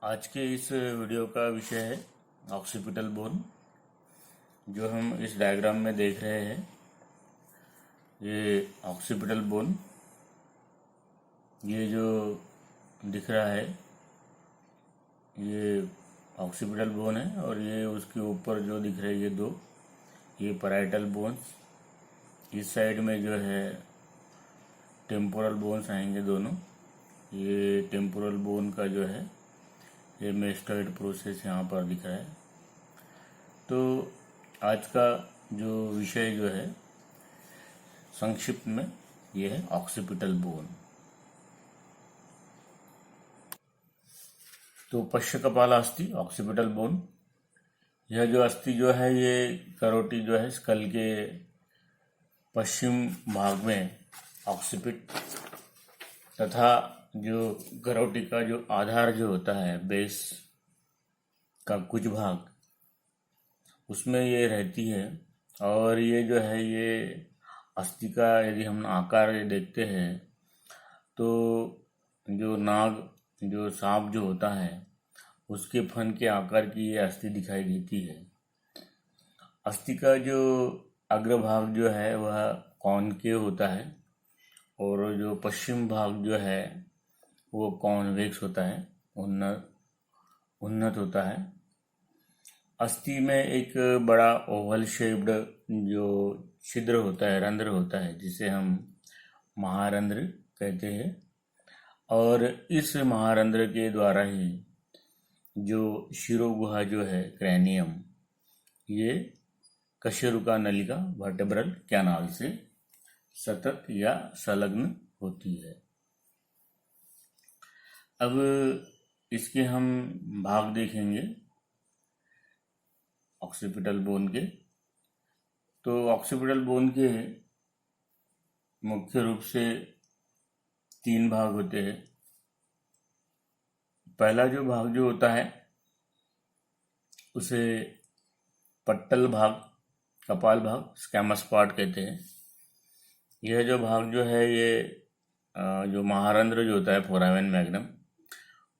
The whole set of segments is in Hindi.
आज के इस वीडियो का विषय है ऑक्सीपिटल बोन। जो हम इस डायग्राम में देख रहे हैं ये ऑक्सीपिटल बोन, ये जो दिख रहा है ये ऑक्सीपिटल बोन है और ये उसके ऊपर जो दिख रहे हैं ये पैराइटल बोन्स। इस साइड में जो है टेम्पोरल बोन्स आएंगे दोनों। ये टेम्पोरल बोन का जो है ये मेस्टॉइड प्रोसेस यहाँ पर दिख रहा है। तो आज का जो विषय जो है संक्षिप्त में ये है ऑक्सीपिटल बोन। तो पश्च कपाल अस्थि ऑक्सीपिटल बोन, यह जो अस्थि जो है ये करोटी जो है स्कल के पश्चिम भाग में ऑक्सीपिट तथा जो करोटी का जो आधार जो होता है बेस का कुछ भाग उसमें ये रहती है। और ये जो है ये अस्थि का यदि हम आकार देखते हैं तो जो नाग जो सांप जो होता है उसके फन के आकार की ये अस्थि दिखाई देती है। अस्थि का जो अग्रभाग जो है वह कॉनकेव होता है और जो पश्चिम भाग जो है वो कॉन्वेक्स होता है, उन्नत होता है। अस्थि में एक बड़ा ओवल शेप्ड जो छिद्र होता है, रंध्र होता है, जिसे हम महारंध्र कहते हैं। और इस महारंध्र के द्वारा ही जो शिरोगुहा जो है क्रैनियम, ये कशेरुका नलिका वर्टेब्रल कैनाल से सतत या संलग्न होती है। अब इसके हम भाग देखेंगे ऑक्सीपिटल बोन के। तो ऑक्सीपिटल बोन के मुख्य रूप से 3 भाग होते हैं। पहला जो भाग जो होता है उसे पट्टल भाग, कपाल भाग, स्कैमस पार्ट कहते हैं। यह जो भाग जो है ये जो महारंध्र जो होता है फोरामेन मैग्नम,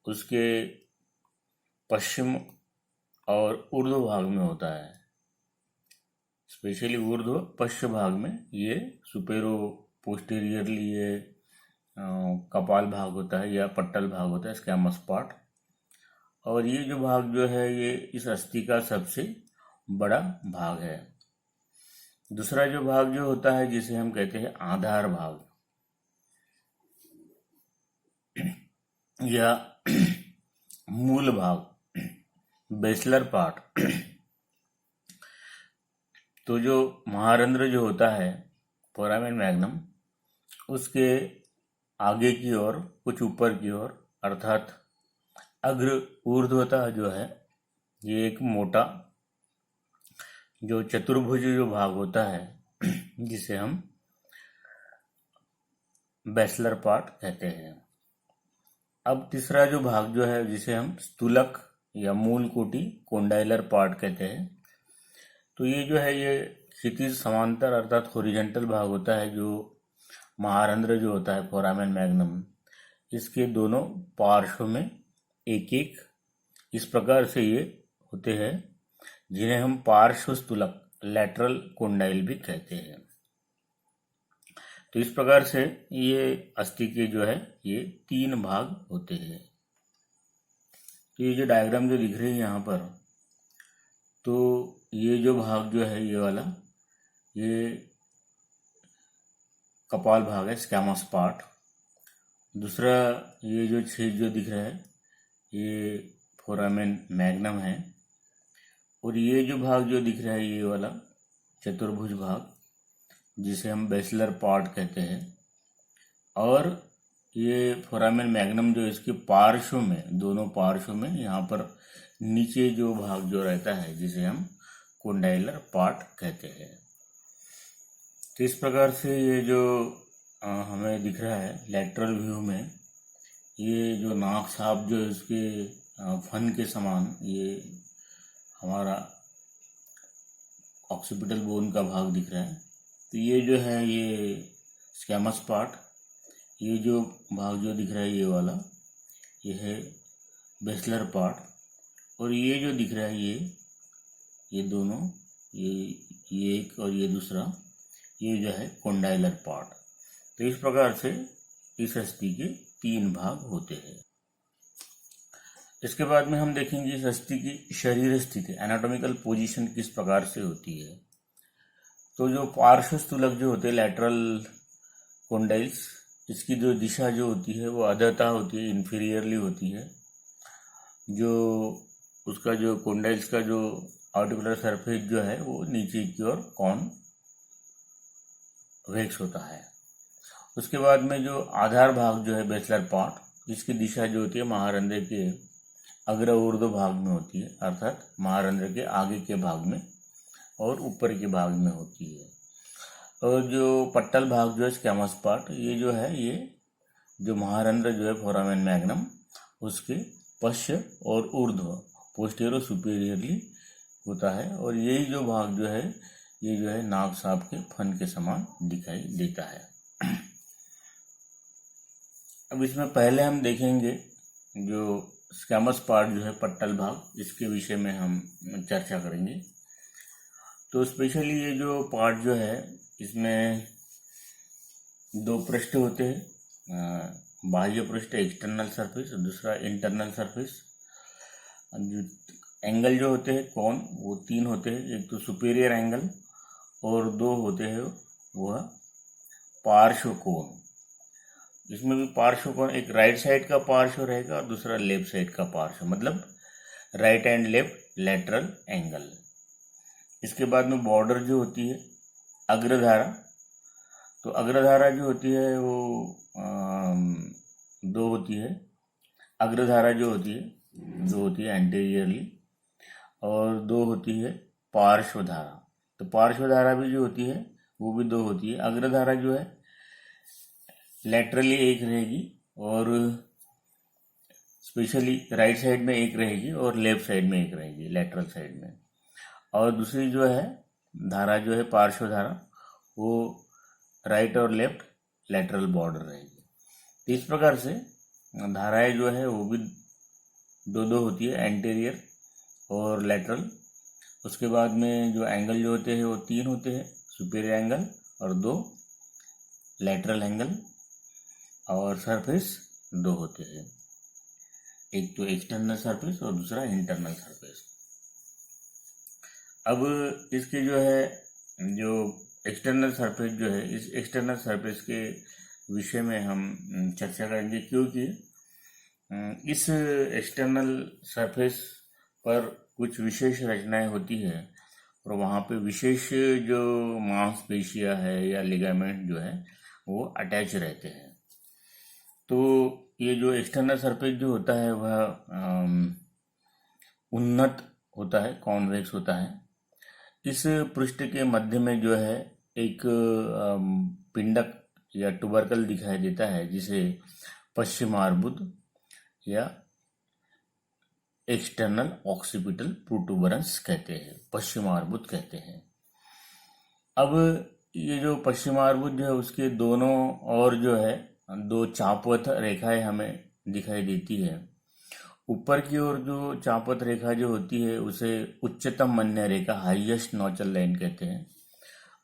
उसके पश्चिम और ऊर्ध्व भाग में होता है। स्पेशली ऊर्ध्व पश्च भाग में ये सुपेरो पोस्टीरियरली ये कपाल भाग होता है या पट्टल भाग होता है, स्कैमस पार्ट। और ये जो भाग जो है ये इस अस्थि का सबसे बड़ा भाग है। दूसरा जो भाग जो होता है जिसे हम कहते हैं आधार भाग या मूल भाग, बेसलर पार्ट। तो जो महारंध्र जो होता है फोरामेन मैग्नम, उसके आगे की ओर कुछ ऊपर की ओर अर्थात अग्र ऊर्ध्वता जो है ये एक मोटा जो चतुर्भुज जो भाग होता है जिसे हम बेसलर पार्ट कहते हैं। अब तीसरा जो भाग जो है जिसे हम स्थूलक या मूल कोटि कोंडाइलर पार्ट कहते हैं। तो ये जो है ये क्षितिज समांतर अर्थात हॉरिजॉन्टल भाग होता है। जो महारंध्र जो होता है फोरामेन मैग्नम, इसके दोनों पार्श्व में एक एक इस प्रकार से ये होते हैं, जिन्हें हम पार्श्व स्थूलक लैटरल कोंडाइल भी कहते हैं। तो इस प्रकार से ये अस्थि के जो है ये 3 भाग होते हैं। तो ये जो डायग्राम जो दिख रही है यहाँ पर, तो ये जो भाग जो है ये वाला ये कपाल भाग है, स्कैमस पार्ट। दूसरा ये जो छेद जो दिख रहा है ये फोरामेन मैग्नम है। और ये जो भाग जो दिख रहा है ये वाला चतुर्भुज भाग जिसे हम बेसलर पार्ट कहते हैं। और ये फोरामेन मैग्नम जो इसके पार्श्व में, दोनों पार्श्व में यहाँ पर नीचे जो भाग जो रहता है जिसे हम कोंडाइलर पार्ट कहते हैं। तो इस प्रकार से ये जो हमें दिख रहा है लैटरल व्यू में, ये जो नाक सांप जो इसके फन के समान ये हमारा ऑक्सीपिटल बोन का भाग दिख रहा है। तो ये जो है ये स्कैमस पार्ट, ये जो भाग जो दिख रहा है ये वाला ये है बेसलर पार्ट, और ये जो दिख रहा है ये दोनों, ये एक और ये दूसरा, ये जो है कॉन्डाइलर पार्ट। तो इस प्रकार से इस अस्थि के 3 भाग होते हैं। इसके बाद में हम देखेंगे इस अस्थि की शरीर स्थिति, एनाटॉमिकल पोजीशन किस प्रकार से होती है। तो जो पार्श्व स्थूलक जो होते हैं, लैटरल कॉन्डाइल्स, इसकी जो दिशा जो होती है वो अधतः होती है, इंफीरियरली होती है। जो उसका जो कॉन्डाइल्स का जो आर्टिकुलर सरफेस जो है वो नीचे की ओर कॉन्वेक्स होता है। उसके बाद में जो आधार भाग जो है बेसलर पार्ट, इसकी दिशा जो होती है महारंध्र के अग्र ऊर्ध्व भाग में होती है, अर्थात महारंध्र के आगे के भाग में और ऊपर के भाग में होती है। और जो पट्टल भाग जो है स्क्वैमस पार्ट, ये जो है ये जो महारंध्र जो है फोरामेन मैग्नम, उसके पश्च और ऊर्ध्व पोस्टीरियर सुपीरियरली होता है। और यही जो भाग जो है ये जो है नाग सांप के फन के समान दिखाई देता है। अब इसमें पहले हम देखेंगे जो स्क्वैमस पार्ट जो है पट्टल भाग, इसके विषय में हम चर्चा करेंगे। तो स्पेशली ये जो पार्ट जो है इसमें 2 पृष्ठ होते हैं, बाह्य पृष्ठ एक्सटर्नल सरफेस और दूसरा इंटरनल सरफेस। जो एंगल जो होते हैं कोण वो 3 होते हैं, एक तो सुपीरियर एंगल और 2 होते हैं वह पार्श्व कोण। इसमें भी पार्श्व कोण, एक राइट साइड का पार्श्व रहेगा और दूसरा लेफ्ट साइड का पार्श्व, मतलब right and left lateral angle. इसके बाद में बॉर्डर जो होती है अग्रधारा, तो अग्रधारा जो होती है वो 2 होती है। अग्रधारा जो होती है 2 होती है एंटीरियरली, और 2 होती है पार्श्वधारा। तो पार्श्वधारा भी जो होती है वो भी 2 होती है। अग्रधारा जो है लैटरली 1 रहेगी और स्पेशली राइट साइड में 1 रहेगी और लेफ्ट साइड में 1 रहेगी, लैटरल साइड में। और दूसरी जो है धारा जो है पार्श्वधारा, वो राइट और लेफ्ट लैटरल बॉर्डर रहेगी। तो इस प्रकार से धाराएं जो है वो भी 2 होती है, एंटीरियर और लैटरल। उसके बाद में जो एंगल जो होते हैं वो 3 होते हैं, सुपीरियर एंगल और 2 लैटरल एंगल, और सरफेस 2 होते हैं, एक तो एक्सटर्नल सरफेस और दूसरा इंटरनल सरफेस। अब इसके जो है जो एक्सटर्नल सरफेस जो है, इस एक्सटर्नल सरफेस के विषय में हम चर्चा करेंगे, क्योंकि इस एक्सटर्नल सरफेस पर कुछ विशेष रचनाएं होती है और वहाँ पे विशेष जो मांसपेशियां है या लिगामेंट जो है वो अटैच रहते हैं। तो ये जो एक्सटर्नल सरफेस जो होता है वह उन्नत होता है, कॉन्वेक्स होता है। इस पृष्ठ के मध्य में जो है एक पिंडक या टुबरकल दिखाई देता है, जिसे पश्चिमार्बुद या एक्सटर्नल ऑक्सीपिटल प्रोटूबरेंस कहते हैं, पश्चिमार्बुद कहते हैं। अब ये जो पश्चिमार्बुद जो है उसके दोनों ओर जो है 2 चापवत रेखाएं हमें दिखाई देती है। ऊपर की ओर जो चापवत रेखा जो होती है उसे उच्चतम मन्य रेखा, हाईएस्ट नोचल लाइन कहते हैं।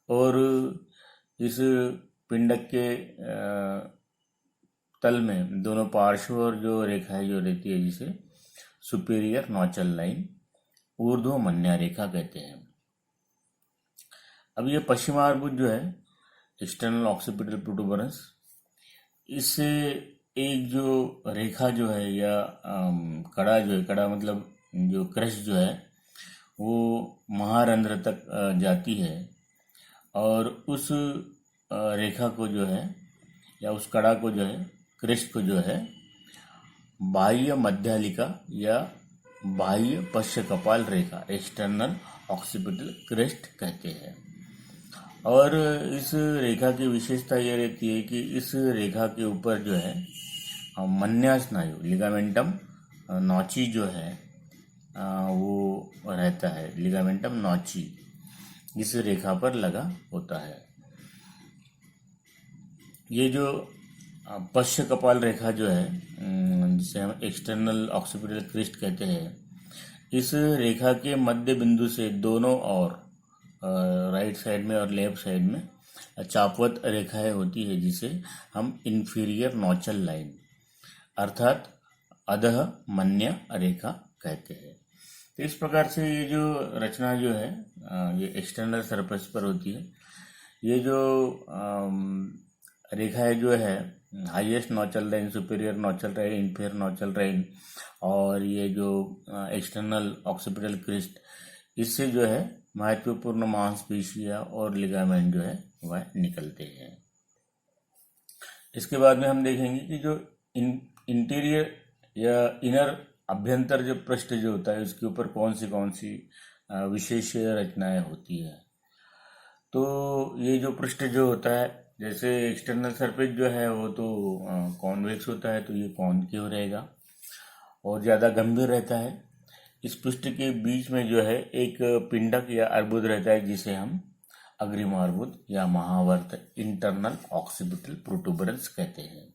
और इस पिंडक के तल में दोनों पार्श्व और जो रेखाएं जो रहती है जिसे सुपीरियर नोचल लाइन, ऊर्ध्व मन्य रेखा कहते हैं। अब ये पश्चिमार्बुद जो है एक्सटर्नल ऑक्सीपिटल प्रोटूबरेंस, इससे एक जो रेखा जो है या कड़ा जो है, कड़ा मतलब जो क्रश जो है वो महारंध्र तक जाती है, और उस रेखा को जो है या उस कड़ा को जो है, क्रस्ट को जो है बाह्य मध्यालिका या बाह्य पश्च कपाल रेखा, एक्सटर्नल ऑक्सीपिटल क्रेस्ट कहते हैं। और इस रेखा की विशेषता ये रहती है कि इस रेखा के ऊपर जो है मन्या स्नायु, लिगामेंटम नॉची जो है वो रहता है, लिगामेंटम नॉची इस रेखा पर लगा होता है। ये जो पश्च कपाल रेखा जो है, जिसे हम एक्सटर्नल ऑक्सीपिटल क्रिस्ट कहते हैं, इस रेखा के मध्य बिंदु से दोनों ओर राइट साइड में और लेफ्ट साइड में चापवत रेखाएं होती है, जिसे हम इंफीरियर नोचल लाइन अर्थात अधः मन्य रेखा कहते हैं। तो इस प्रकार से ये जो रचना जो है ये एक्सटर्नल सरफेस पर होती है। ये जो रेखाएं जो है highest nuchal line, superior nuchal line, inferior nuchal line और ये जो एक्सटर्नल ऑक्सीपिटल क्रिस्ट, इससे जो है महत्वपूर्ण मांसपेशियां और लिगामेंट जो है वह निकलते हैं। इसके बाद में हम देखेंगे कि जो इंटीरियर या इनर अभ्यंतर जो पृष्ठ जो होता है उसके ऊपर कौन सी विशेष रचनाएं होती है। तो ये जो पृष्ठ जो होता है, जैसे एक्सटर्नल सरफेस जो है वो तो कॉन्वेक्स होता है, तो ये कॉनकेव रहेगा और ज़्यादा गंभीर रहता है। इस पृष्ठ के बीच में जो है एक पिंडक या अर्बुद रहता है, जिसे हम अग्रिम अर्बुद या महावर्त इंटरनल ऑक्सीपिटल प्रोटूबरेंस कहते हैं।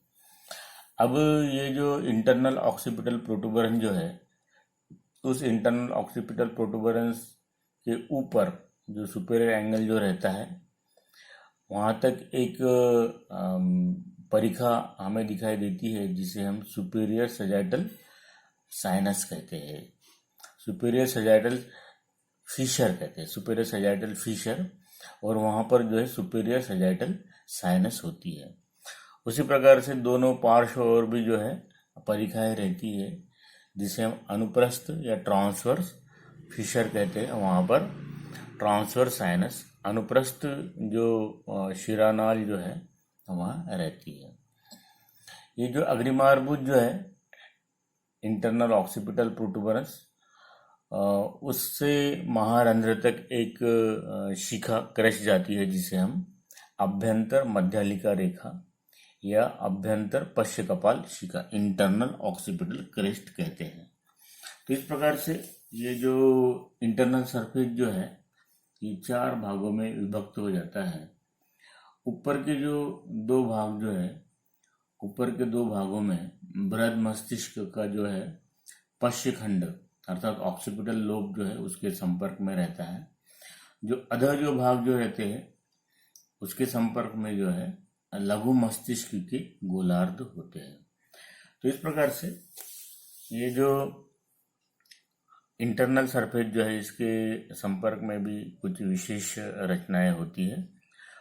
अब ये जो इंटरनल ऑक्सीपिटल प्रोटूबरेंस जो है, उस इंटरनल ऑक्सीपिटल प्रोटूबरेंस के ऊपर जो सुपीरियर एंगल जो रहता है, वहाँ तक एक परिखा हमें दिखाई देती है, जिसे हम सुपीरियर सजाइटल साइनस कहते हैं, सुपीरियर सजाइटल फिशर कहते हैं, सुपीरियर सजाइटल फिशर, और वहाँ पर जो है सुपीरियर सजाइटल साइनस होती है। उसी प्रकार से दोनों पार्श्व और भी जो है परिखाएं रहती है, जिसे हम अनुप्रस्थ या ट्रांसवर्स फिशर कहते हैं। वहाँ पर ट्रांसवर्स साइनस, अनुप्रस्थ जो शिरानाल जो है वहाँ रहती है। ये जो अग्रिमार्बुद जो है इंटरनल ऑक्सीपिटल प्रोटूबरेंस, उससे महारंध्र तक एक शिखा क्रश जाती है, जिसे हम अभ्यंतर मध्यालिका रेखा या अभ्यंतर पश्च कपाल शिखा इंटरनल ऑक्सीपिटल क्रेस्ट कहते हैं। तो इस प्रकार से ये जो इंटरनल सरफेस जो है ये 4 भागों में विभक्त हो जाता है। ऊपर के जो 2 भाग जो है, ऊपर के 2 भागों में बृहद मस्तिष्क का जो है पश्च खंड अर्थात ऑक्सीपिटल लोब जो है उसके संपर्क में रहता है। जो अधः जो भाग जो रहते हैं उसके संपर्क में जो है लघु मस्तिष्क के गोलार्ध होते हैं। तो इस प्रकार से ये जो इंटरनल सरफेस जो है इसके संपर्क में भी कुछ विशेष रचनाएं होती है,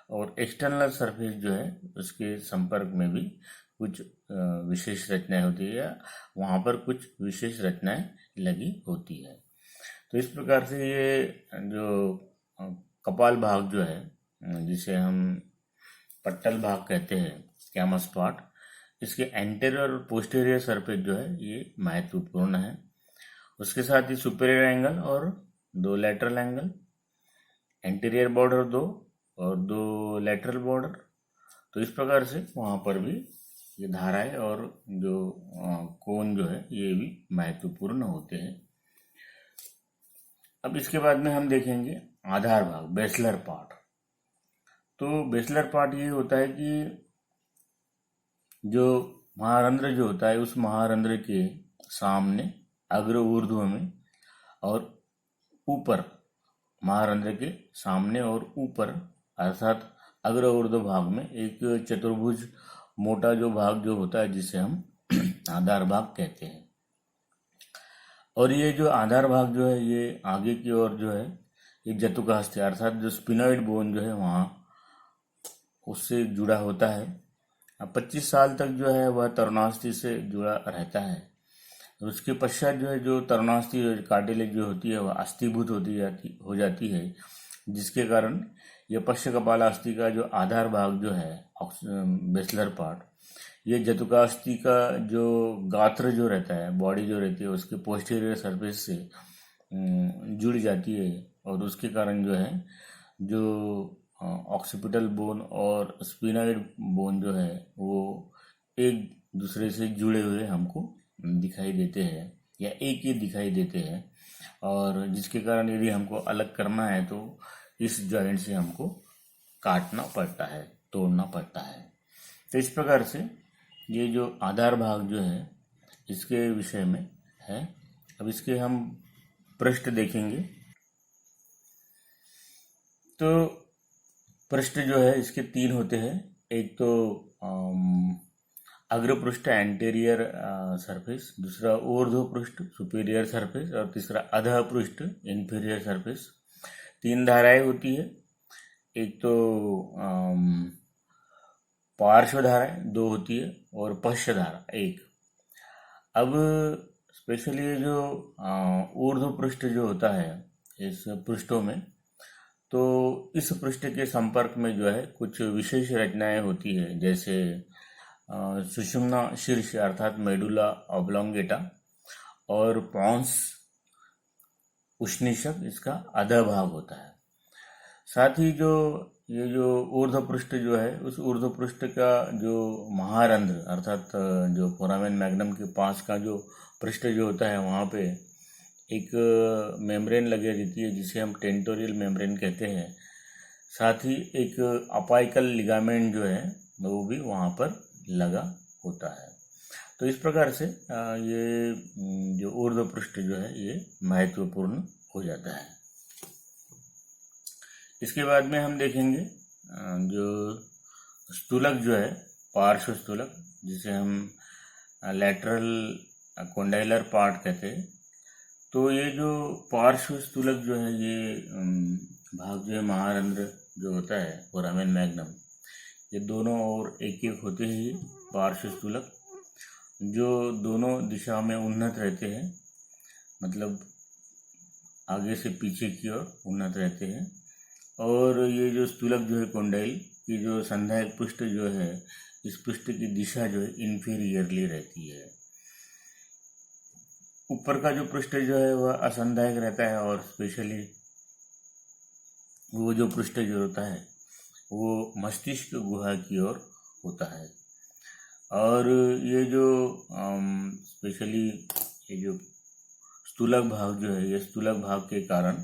और एक्सटर्नल सरफेस जो है उसके संपर्क में भी कुछ विशेष रचनाएं होती है, या वहाँ पर कुछ विशेष रचनाएं लगी होती है। तो इस प्रकार से ये जो कपाल भाग जो है, जिसे हम पट्टल भाग कहते हैं, कैमस पार्ट, इसके एंटेरियर और पोस्टीरियर सरफेस जो है ये महत्वपूर्ण है। उसके साथ ही सुपीरियर एंगल और 2 लेटरल एंगल, एंटीरियर बॉर्डर 2 और 2 लेटरल बॉर्डर। तो इस प्रकार से वहाँ पर भी ये धाराएं और जो कोन जो है ये भी महत्वपूर्ण होते हैं। अब इसके बाद में हम देखेंगे आधार भाग, बेसलर पार्ट। तो बेसलर पार्ट ये होता है कि जो महारंध्र जो होता है उस महारंध्र के सामने अग्र ऊर्ध्व में और ऊपर, महारंध्र के सामने और ऊपर अर्थात अग्र ऊर्ध्व भाग में एक चतुर्भुज मोटा जो भाग जो होता है, जिसे हम आधार भाग कहते हैं। और ये जो आधार भाग जो है ये आगे की ओर जो है ये जतुकास्थि अर्थात जो स्पिनॉइड बोन जो है वहाँ उससे जुड़ा होता है। 25 साल तक जो है वह तरुणास्थि से जुड़ा रहता है। और उसके पश्चात जो है जो तरुणास्थि कार्टिलेज जो होती है वह अस्थीभूत हो जाती है, जिसके कारण यह पश्च कपालास्थि का जो आधार भाग जो है बेसलर पार्ट, ये जतुकास्थि का जो गात्र जो रहता है, बॉडी जो रहती है उसके पोस्टीरियर सरफेस से जुड़ जाती है, और उसके कारण जो है जो ऑक्सीपिटल बोन और स्पिनॉइड बोन जो है वो एक दूसरे से जुड़े हुए हमको दिखाई देते हैं या एक ही दिखाई देते हैं, और जिसके कारण यदि हमको अलग करना है तो इस जॉइंट से हमको काटना पड़ता है, तोड़ना पड़ता है। तो इस प्रकार से ये जो आधार भाग जो है इसके विषय में है। अब इसके हम पृष्ठ देखेंगे। तो पृष्ठ जो है इसके 3 होते हैं। एक तो अग्र पृष्ठ एंटीरियर सरफेस, दूसरा ऊर्ध्व पृष्ठ सुपीरियर सरफेस और तीसरा अधः पृष्ठ इंफीरियर सरफेस। 3 धाराएं होती है। एक तो पार्श्व धाराएं 2 होती है और पश्च धारा 1। अब स्पेशली ये जो ऊर्ध्व पृष्ठ जो होता है इस पृष्ठों में, तो इस पृष्ठ के संपर्क में जो है कुछ विशेष रचनाएं होती है, जैसे सुषुम्ना शीर्ष अर्थात मेडुला ऑब्लोंगेटा और पॉन्स उष्णिषक इसका अधः भाग होता है। साथ ही जो ये जो ऊर्ध्व पृष्ठ जो है उस ऊर्ध्व पृष्ठ का जो महारंध्र अर्थात जो फोरामेन मैग्नम के पास का जो पृष्ठ जो होता है वहाँ पे एक मेम्ब्रेन लगी रहती है जिसे हम टेंटोरियल मेम्ब्रेन कहते हैं। साथ ही एक अपाइकल लिगामेंट जो है वो भी वहाँ पर लगा होता है। तो इस प्रकार से ये जो ऊर्ध्व पृष्ठ जो है ये महत्वपूर्ण हो जाता है। इसके बाद में हम देखेंगे जो स्थूलक जो है पार्श्व स्थूलक, जिसे हम लैटरल कोंडाइलर पार्ट कहते हैं। तो ये जो पार्श्व स्थूलक जो है ये भाग जो है महारंध्र जो होता है फोरामेन मैग्नम, ये दोनों ओर एक एक होते हैं पार्श्व स्थूलक, जो दोनों दिशा में उन्नत रहते हैं, मतलब आगे से पीछे की ओर उन्नत रहते हैं। और ये जो स्थूलक जो है कोंडाइल की जो संधायक पृष्ठ जो है इस पृष्ठ की दिशा जो है इन्फीरियरली रहती है। ऊपर का जो पृष्ठ जो है वह असंधायक रहता है और स्पेशली वो जो पृष्ठ जो होता है वो मस्तिष्क गुहा की ओर होता है। और ये जो स्पेशली ये जो स्थूलक भाग जो है ये स्थूलक भाग के कारण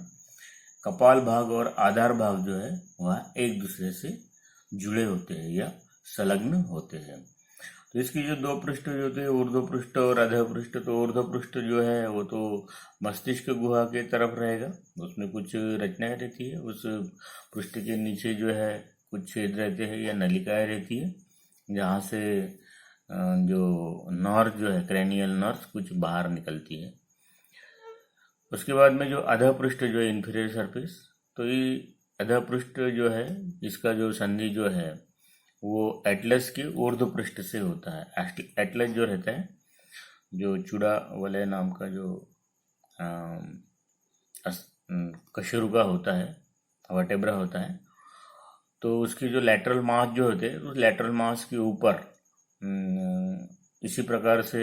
कपाल भाग और आधार भाग जो है वह एक दूसरे से जुड़े होते हैं या संलग्न होते हैं। तो इसकी जो 2 पृष्ठ जो होते हैं ऊर्ध्व पृष्ठ और अधः पृष्ठ, तो ऊर्ध्व पृष्ठ जो है वो तो मस्तिष्क गुहा के तरफ रहेगा, उसमें कुछ रचनाएं रहती है। उस पृष्ठ के नीचे जो है कुछ छेद रहते हैं या नलिकाएं रहती है जहाँ से जो नर्व जो है क्रेनियल नर्व कुछ बाहर निकलती है। उसके बाद में जो अधः पृष्ठ जो है इंफीरियर सरफेस, तो ये अधः पृष्ठ जो है इसका जो संधि जो है वो एटलस के ऊर्ध्व पृष्ठ से होता है। एटलस जो रहता है जो चूड़ा वलय नाम का जो कशेरुका होता है, वर्टेब्रा होता है, तो उसकी जो लैटरल मास जो होते हैं उस लैटरल मास के ऊपर इसी प्रकार से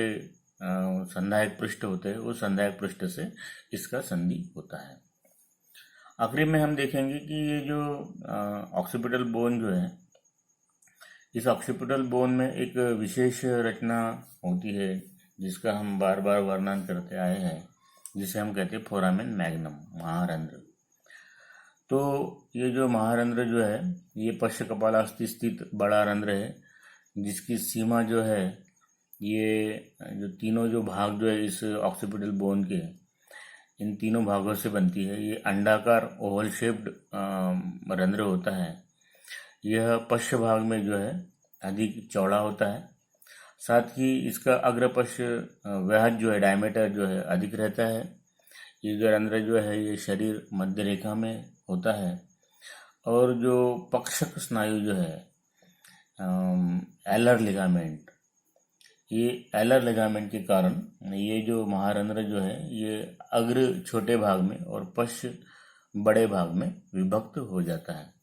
संधायक पृष्ठ होते हैं, उस संधायक पृष्ठ से इसका संधि होता है। आखिरी में हम देखेंगे कि ये जो ऑक्सीपिटल बोन जो है इस ऑक्सीपिटल बोन में एक विशेष रचना होती है जिसका हम बार बार वर्णन करते आए हैं, जिसे हम कहते हैं फोरामेन मैग्नम महारंध्र। तो ये जो महारंध्र जो है ये पश्च कपालास्थि स्थित बड़ा रंध्र है जिसकी सीमा जो है ये जो तीनों जो भाग जो है इस ऑक्सीपिटल बोन के इन तीनों भागों से बनती है। ये अंडाकार ओवल शेप्ड रंध्र होता है। यह पश्च भाग में जो है अधिक चौड़ा होता है। साथ ही इसका अग्रपश्च व्यास जो है डायमीटर जो है अधिक रहता है। ये जो रंध्र जो है ये शरीर मध्य रेखा में होता है। और जो पक्षक स्नायु जो है एलर लिगामेंट, ये एलर लिगामेंट के कारण ये जो महारंध्र जो है ये अग्र छोटे भाग में और पश्च बड़े भाग में विभक्त हो जाता है।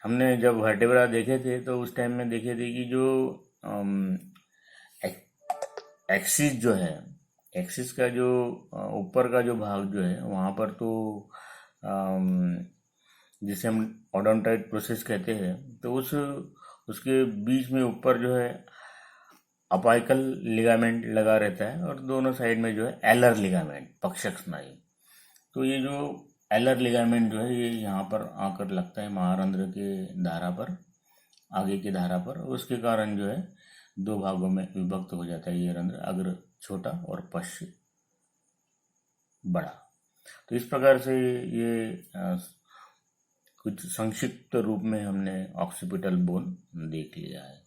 हमने जब वर्टेब्रा देखे थे तो उस टाइम में देखे थे कि जो एक्सिस जो है एक्सिस का जो ऊपर का जो भाग जो है वहाँ पर तो जिसे हम ओडोंटॉइड प्रोसेस कहते हैं, तो उसके बीच में ऊपर जो है अपाइकल लिगामेंट लगा रहता है और दोनों साइड में जो है एलर लिगामेंट पक्षक स्नायु। तो ये जो एलर लिगामेंट जो है ये यहाँ पर आकर लगता है महारंध्र के धारा पर, आगे की धारा पर। उसके कारण जो है दो भागों में विभक्त हो जाता है ये रंध्र, अग्र छोटा और पश्च बड़ा। तो इस प्रकार से ये कुछ संक्षिप्त रूप में हमने ऑक्सीपिटल बोन देख लिया है।